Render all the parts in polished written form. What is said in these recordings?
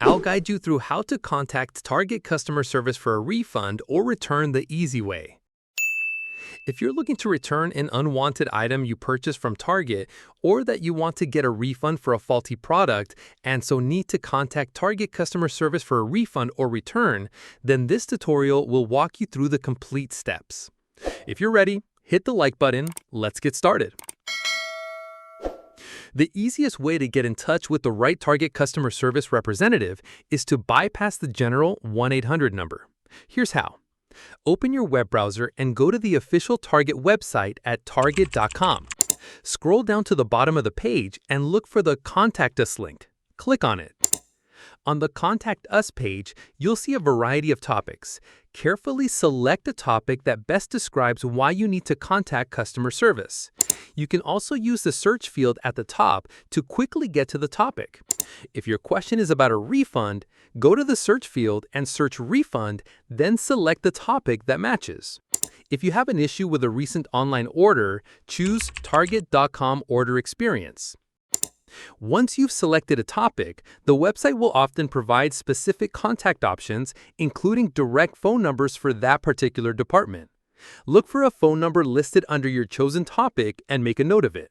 I'll guide you through how to contact Target customer service for a refund or return the easy way. If you're looking to return an unwanted item you purchased from Target, or that you want to get a refund for a faulty product and so need to contact Target customer service for a refund or return, then this tutorial will walk you through the complete steps. If you're ready, hit the like button. Let's get started. The easiest way to get in touch with the right Target customer service representative is to bypass the general 1-800 number. Here's how. Open your web browser and go to the official Target website at target.com. Scroll down to the bottom of the page and look for the Contact Us link. Click on it. On the Contact Us page, you'll see a variety of topics. Carefully select a topic that best describes why you need to contact customer service. You can also use the search field at the top to quickly get to the topic. If your question is about a refund, go to the search field and search refund, then select the topic that matches. If you have an issue with a recent online order, choose Target.com order experience. Once you've selected a topic, the website will often provide specific contact options, including direct phone numbers for that particular department. Look for a phone number listed under your chosen topic and make a note of it.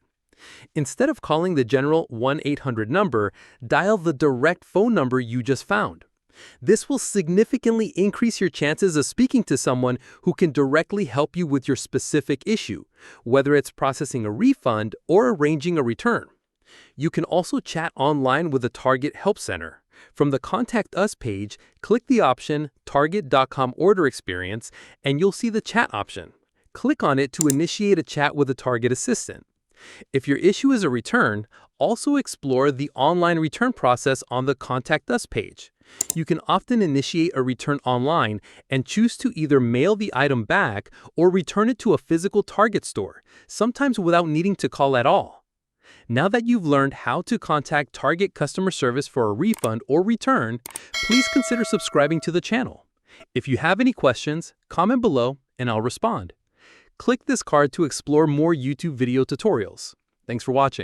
Instead of calling the general 1-800 number, dial the direct phone number you just found. This will significantly increase your chances of speaking to someone who can directly help you with your specific issue, whether it's processing a refund or arranging a return. You can also chat online with the Target Help Center. From the Contact Us page, click the option Target.com Order Experience, and you'll see the chat option. Click on it to initiate a chat with a Target assistant. If your issue is a return, also explore the online return process on the Contact Us page. You can often initiate a return online and choose to either mail the item back or return it to a physical Target store, sometimes without needing to call at all. Now that you've learned how to contact Target customer service for a refund or return, please consider subscribing to the channel. If you have any questions, comment below and I'll respond. Click this card to explore more YouTube video tutorials. Thanks for watching.